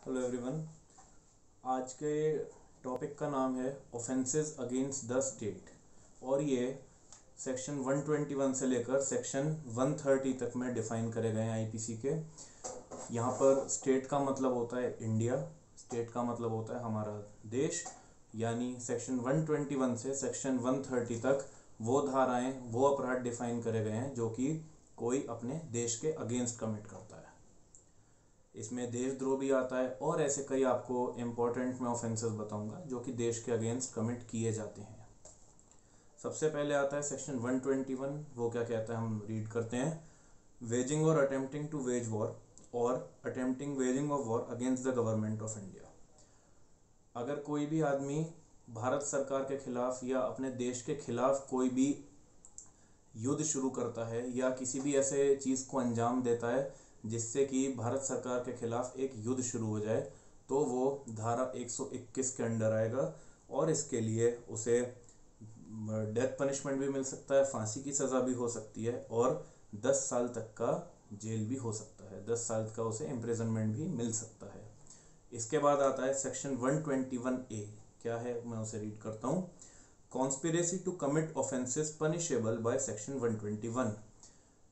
Hello everyone. आज के topic का नाम है ऑफेंसेस अगेंस्ट द स्टेट और ये सेक्शन 121 से लेकर सेक्शन 130 तक में डिफाइन करे गए हैं आईपीसी के। यहाँ पर स्टेट का मतलब होता है इंडिया, स्टेट का मतलब होता है हमारा देश, यानी सेक्शन 121 से सेक्शन 130 तक वो धाराएं, वो अपराध डिफाइन करे गए हैं जो कि कोई अपने देश के अगेंस्ट कमिट करता है। इसमें देशद्रोह भी आता है और ऐसे कई आपको इम्पोर्टेंट मैं ऑफेंसेस बताऊंगा जो कि देश के अगेंस्ट कमिट किए जाते हैं। सबसे पहले आता है सेक्शन 121। वो क्या कहता है हम रीड करते हैं। वेजिंग और अटेम्प्टिंग टू वेज वॉर और attempting waging of war against the government of India. अगर कोई भी आदमी भारत सरकार के खिलाफ या अपने देश के खिलाफ कोई भी युद्ध शुरू करता है या किसी भी ऐसे चीज़ को अंजाम देता है जिससे कि भारत सरकार के खिलाफ एक युद्ध शुरू हो जाए, तो वो धारा 121 के अंडर आएगा और इसके लिए उसे डेथ पनिशमेंट भी मिल सकता है, फांसी की सज़ा भी हो सकती है और 10 साल तक का जेल भी हो सकता है, 10 साल का उसे इम्प्रिजनमेंट भी मिल सकता है। इसके बाद आता है सेक्शन 121A। क्या है मैं उसे रीड करता हूँ। Conspiracy to commit offences punishable by section 121।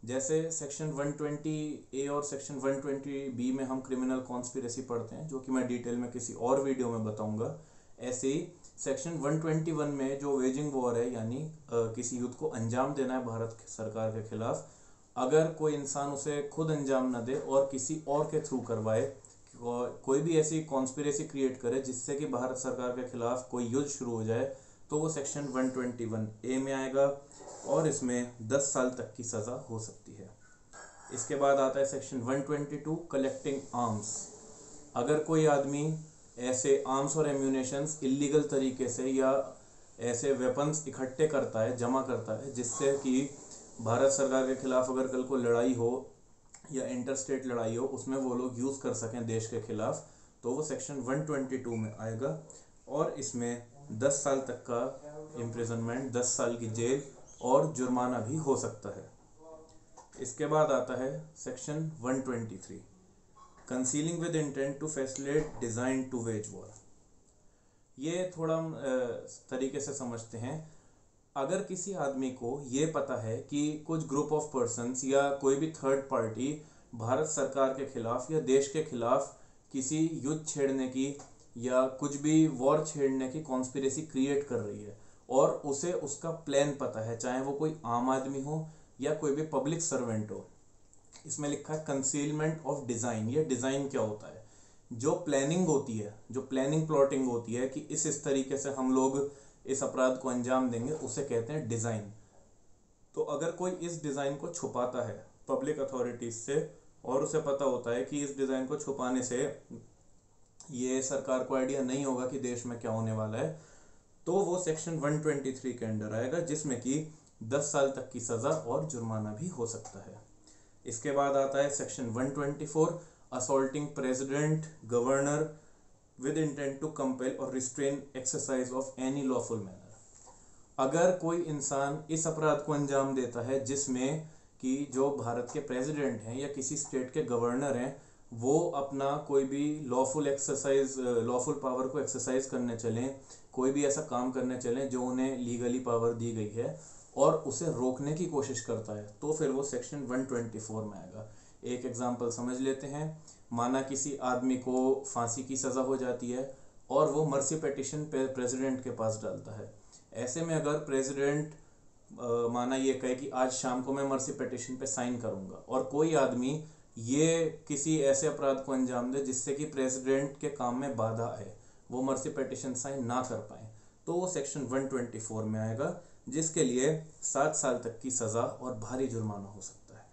जैसे सेक्शन 120A और सेक्शन 120B में हम क्रिमिनल कॉन्स्पिरेसी पढ़ते हैं, जो कि मैं डिटेल में किसी और वीडियो में बताऊंगा। ऐसे ही सेक्शन 121 में जो वेजिंग वॉर है, यानी किसी युद्ध को अंजाम देना है भारत सरकार के खिलाफ, अगर कोई इंसान उसे खुद अंजाम न दे और किसी और के थ्रू करवाए, कोई भी ऐसी कॉन्स्पिरेसी क्रिएट करे जिससे कि भारत सरकार के खिलाफ कोई युद्ध शुरू हो जाए, तो वो सेक्शन 121A में आएगा और इसमें 10 साल तक की सज़ा हो सकती है। इसके बाद आता है सेक्शन 122 कलेक्टिंग आर्म्स। अगर कोई आदमी ऐसे आर्म्स और एम्यूनेशंस इलीगल तरीके से या ऐसे वेपन्स इकट्ठे करता है, जमा करता है, जिससे कि भारत सरकार के खिलाफ अगर कल को लड़ाई हो या इंटर स्टेट लड़ाई हो, उसमें वो लोग यूज़ कर सकें देश के खिलाफ, तो वो सेक्शन 122 में आएगा और इसमें 10 साल तक का इम्प्रिजनमेंट, 10 साल की जेल और जुर्माना भी हो सकता है। इसके बाद आता है section 123 concealing with intent to facilitate design to wage war. ये थोड़ा हम तरीके से समझते हैं। अगर किसी आदमी को ये पता है कि कुछ ग्रुप ऑफ पर्सन्स या कोई भी थर्ड पार्टी भारत सरकार के खिलाफ या देश के खिलाफ किसी युद्ध छेड़ने की या कुछ भी वॉर छेड़ने की कॉन्स्पिरेसी क्रिएट कर रही है और उसे उसका प्लान पता है, चाहे वो कोई आम आदमी हो या कोई भी पब्लिक सर्वेंट हो। इसमें लिखा है कंसीलमेंट ऑफ डिज़ाइन। ये डिज़ाइन क्या होता है? जो प्लानिंग होती है, जो प्लानिंग प्लॉटिंग होती है कि इस तरीके से हम लोग इस अपराध को अंजाम देंगे, उसे कहते हैं डिज़ाइन। तो अगर कोई इस डिज़ाइन को छुपाता है पब्लिक अथॉरिटीज से और उसे पता होता है कि इस डिज़ाइन को छुपाने से ये सरकार को आइडिया नहीं होगा कि देश में क्या होने वाला है, तो वो सेक्शन 123 के अंडर आएगा, जिसमें कि 10 साल तक की सज़ा और जुर्माना भी हो सकता है। इसके बाद आता है section 124 assaulting president governor with intent to compel और restrain exercise of any lawful manner. अगर कोई इंसान इस अपराध को अंजाम देता है जिसमें कि जो भारत के प्रेसिडेंट हैं या किसी स्टेट के गवर्नर हैं, वो अपना कोई भी लॉफुल एक्सरसाइज, लॉफुल पावर को एक्सरसाइज करने चलें, कोई भी ऐसा काम करने चलें जो उन्हें लीगली पावर दी गई है और उसे रोकने की कोशिश करता है, तो फिर वो सेक्शन 124 में आएगा। एक एग्जांपल समझ लेते हैं। माना किसी आदमी को फांसी की सज़ा हो जाती है और वो मर्सी पिटीशन प्रेसिडेंट के पास डालता है। ऐसे में अगर प्रेसिडेंट माना ये कहे कि आज शाम को मैं मर्सी पिटीशन पे साइन करूंगा और कोई आदमी ये किसी ऐसे अपराध को अंजाम दे जिससे कि प्रेसिडेंट के काम में बाधा आए, वो मर्सी पिटीशन साइन ना कर पाए, तो वो सेक्शन 124 में आएगा, जिसके लिए 7 साल तक की सज़ा और भारी जुर्माना हो सकता है।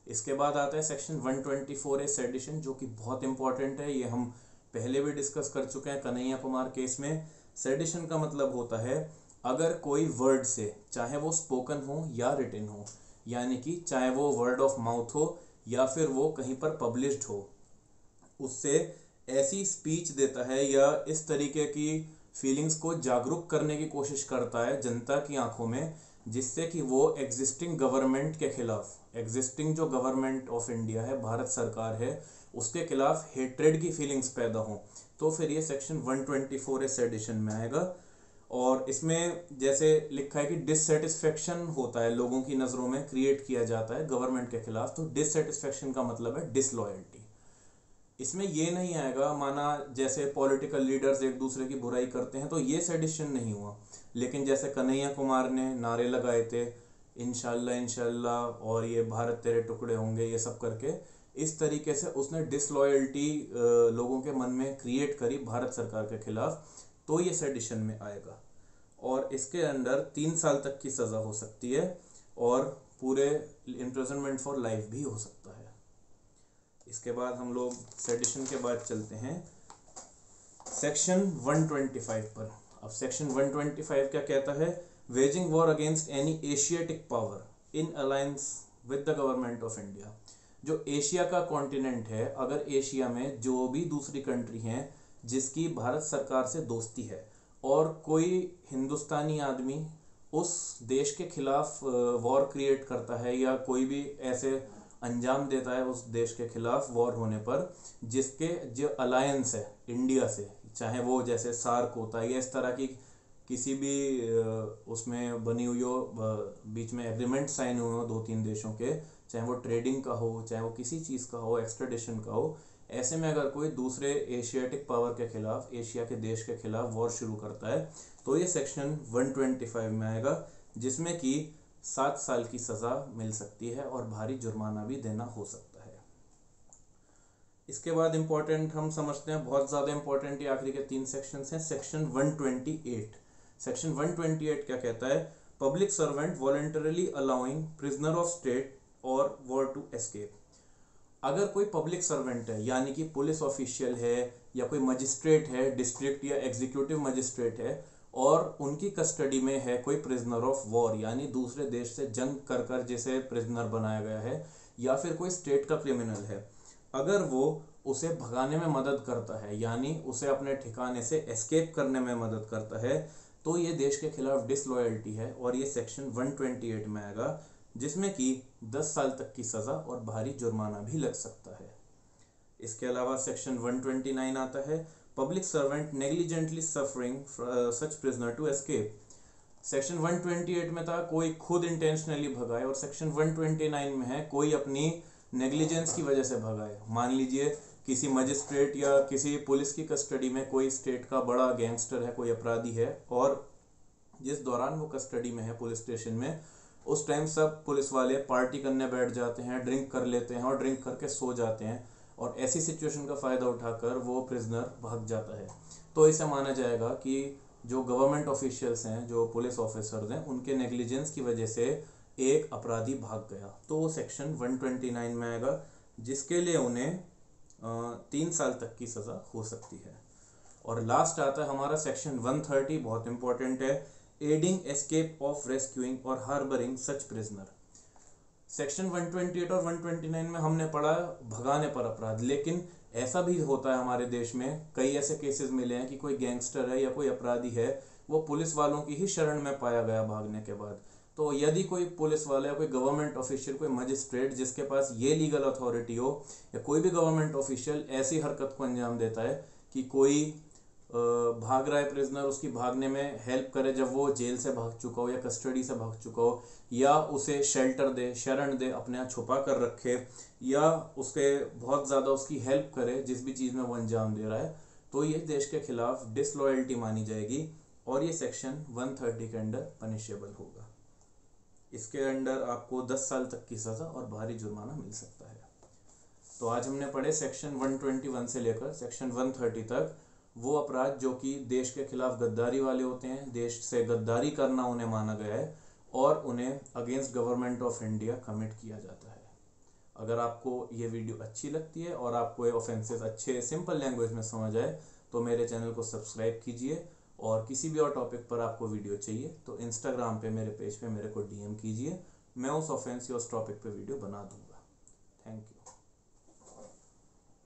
इसके बाद आता है सेक्शन 124A सेडिशन, जो कि बहुत इंपॉर्टेंट है। ये हम पहले भी डिस्कस कर चुके हैं कन्हैया कुमार केस में। सेडिशन का मतलब होता है अगर कोई वर्ड से, चाहे वो स्पोकन हो या रिटन हो, यानी कि चाहे वो वर्ड ऑफ माउथ हो या फिर वो कहीं पर पब्लिश्ड हो, उससे ऐसी स्पीच देता है या इस तरीके की फीलिंग्स को जागरूक करने की कोशिश करता है जनता की आंखों में, जिससे कि वो एग्जिस्टिंग गवर्नमेंट के खिलाफ, एग्जिस्टिंग जो गवर्नमेंट ऑफ इंडिया है, भारत सरकार है, उसके खिलाफ हेट्रेड की फीलिंग्स पैदा हों, तो फिर ये सेक्शन 124 इस एडिशन में आएगा। और इसमें जैसे लिखा है कि डिससेटिस्फेक्शन होता है, लोगों की नज़रों में क्रिएट किया जाता है गवर्नमेंट के खिलाफ, तो डिससेटिस्फेक्शन का मतलब है डिसलॉयल्टी। इसमें ये नहीं आएगा माना जैसे पॉलिटिकल लीडर्स एक दूसरे की बुराई करते हैं, तो ये सेडिशन नहीं हुआ। लेकिन जैसे कन्हैया कुमार ने नारे लगाए थे इंशाल्लाह इंशाल्लाह और ये भारत तेरे टुकड़े होंगे, ये सब करके इस तरीके से उसने डिसलॉयल्टी लोगों के मन में क्रिएट करी भारत सरकार के खिलाफ, तो ये सेडिशन में आएगा। और इसके अंदर 3 साल तक की सज़ा हो सकती है और पूरे इम्प्रिजनमेंट फॉर लाइफ भी हो सकता है। इसके बाद हम लोग सेडिशन के बाद चलते हैं सेक्शन 125 पर। अब सेक्शन 125 क्या कहता है? Waging war against any Asiatic power in alliance with the government of India. जो एशिया का कॉन्टिनेंट है, अगर एशिया में जो भी दूसरी कंट्री हैं जिसकी भारत सरकार से दोस्ती है और कोई हिंदुस्तानी आदमी उस देश के खिलाफ वॉर क्रिएट करता है या कोई भी ऐसे अंजाम देता है उस देश के खिलाफ वॉर होने पर, जिसके जो अलायंस है इंडिया से, चाहे वो जैसे सार्क होता है या इस तरह की किसी भी उसमें बनी हुई हो, बीच में एग्रीमेंट साइन हुए हो 2-3 देशों के, चाहे वो ट्रेडिंग का हो, चाहे वो किसी चीज़ का हो, एक्सट्रेडिशन का हो, ऐसे में अगर कोई दूसरे एशियाटिक पावर के खिलाफ, एशिया के देश के खिलाफ वॉर शुरू करता है, तो ये सेक्शन 125 में आएगा, जिसमें कि 7 साल की सज़ा मिल सकती है और भारी जुर्माना भी देना हो सकता है। इसके बाद इम्पोर्टेंट हम समझते हैं, बहुत ज़्यादा इम्पोर्टेंट ये आखिरी के 3 सेक्शंस हैं। सेक्शन 128। सेक्शन 128 क्या कहता है? Public servant voluntarily allowing prisoner of state और वॉर टू एस्केप। अगर कोई पब्लिक सर्वेंट है, यानी कि पुलिस ऑफिशियल है या कोई मजिस्ट्रेट है, डिस्ट्रिक्ट या एग्जीक्यूटिव मजिस्ट्रेट है, और उनकी कस्टडी में है कोई प्रिजनर ऑफ वॉर, यानी दूसरे देश से जंग कर कर जिसे प्रिजनर बनाया गया है, या फिर कोई स्टेट का क्रिमिनल है, अगर वो उसे भगाने में मदद करता है, यानी उसे अपने ठिकाने से एस्केप करने में मदद करता है, तो ये देश के खिलाफ डिसलॉयल्टी है और ये सेक्शन 128 में आएगा, जिसमें कि 10 साल तक की सज़ा और भारी जुर्माना भी लग सकता है। इसके अलावा सेक्शन 129 आता है, public servant negligently suffering such prisoner to escape. Section 128 में था कोई खुद इंटेंशनली भगाए, और सेक्शन 129 में है कोई अपनी नेग्लिजेंस की वजह से भगाए। मान लीजिए किसी मजिस्ट्रेट या किसी पुलिस की कस्टडी में कोई स्टेट का बड़ा गैंगस्टर है, कोई अपराधी है, और जिस दौरान वो कस्टडी में है पुलिस स्टेशन में, उस टाइम सब पुलिस वाले पार्टी करने बैठ जाते हैं, ड्रिंक कर लेते हैं और ड्रिंक करके सो जाते हैं, और ऐसी सिचुएशन का फ़ायदा उठाकर वो प्रिजनर भाग जाता है, तो इसे माना जाएगा कि जो गवर्नमेंट ऑफिशियल्स हैं, जो पुलिस ऑफिसर्स हैं, उनके नेग्लिजेंस की वजह से एक अपराधी भाग गया, तो वो सेक्शन 129 में आएगा, जिसके लिए उन्हें 3 साल तक की सज़ा हो सकती है। और लास्ट आता है हमारा सेक्शन 130, बहुत इंपॉर्टेंट है, एडिंग एस्केप ऑफ रेस्क्यूइंग और हार्बरिंग सच प्रिजनर। सेक्शन 128 और 129 में हमने पढ़ा भगाने पर अपराध, लेकिन ऐसा भी होता है हमारे देश में, कई ऐसे केसेस मिले हैं कि कोई गैंगस्टर है या कोई अपराधी है, वो पुलिस वालों की ही शरण में पाया गया भागने के बाद, तो यदि कोई पुलिस वाला या कोई गवर्नमेंट ऑफिशियल, कोई मजिस्ट्रेट जिसके पास ये लीगल अथॉरिटी हो, या कोई भी गवर्नमेंट ऑफिशियल ऐसी हरकत को अंजाम देता है कि कोई भाग रहा है प्रिजनर, उसकी भागने में हेल्प करे जब वो जेल से भाग चुका हो या कस्टडी से भाग चुका हो, या उसे शेल्टर दे, शरण दे, अपने यहाँ छुपा कर रखे, या उसके बहुत ज़्यादा उसकी हेल्प करे जिस भी चीज़ में वो अंजाम दे रहा है, तो ये देश के खिलाफ डिसलॉयल्टी मानी जाएगी और ये सेक्शन 130 के अंडर पनिशेबल होगा। इसके अंडर आपको 10 साल तक की सज़ा और भारी जुर्माना मिल सकता है। तो आज हमने पढ़े सेक्शन 121 से लेकर सेक्शन 130 तक वो अपराध जो कि देश के खिलाफ गद्दारी वाले होते हैं, देश से गद्दारी करना उन्हें माना गया है और उन्हें against government of India commit किया जाता है। अगर आपको ये वीडियो अच्छी लगती है और आपको ये ऑफेंसेस अच्छे सिंपल लैंग्वेज में समझ आए तो मेरे चैनल को सब्सक्राइब कीजिए, और किसी भी और टॉपिक पर आपको वीडियो चाहिए तो इंस्टाग्राम पे मेरे पेज पे मेरे को DM कीजिए, मैं उस ऑफेंस या उस टॉपिक पे वीडियो बना दूंगा। Thank you.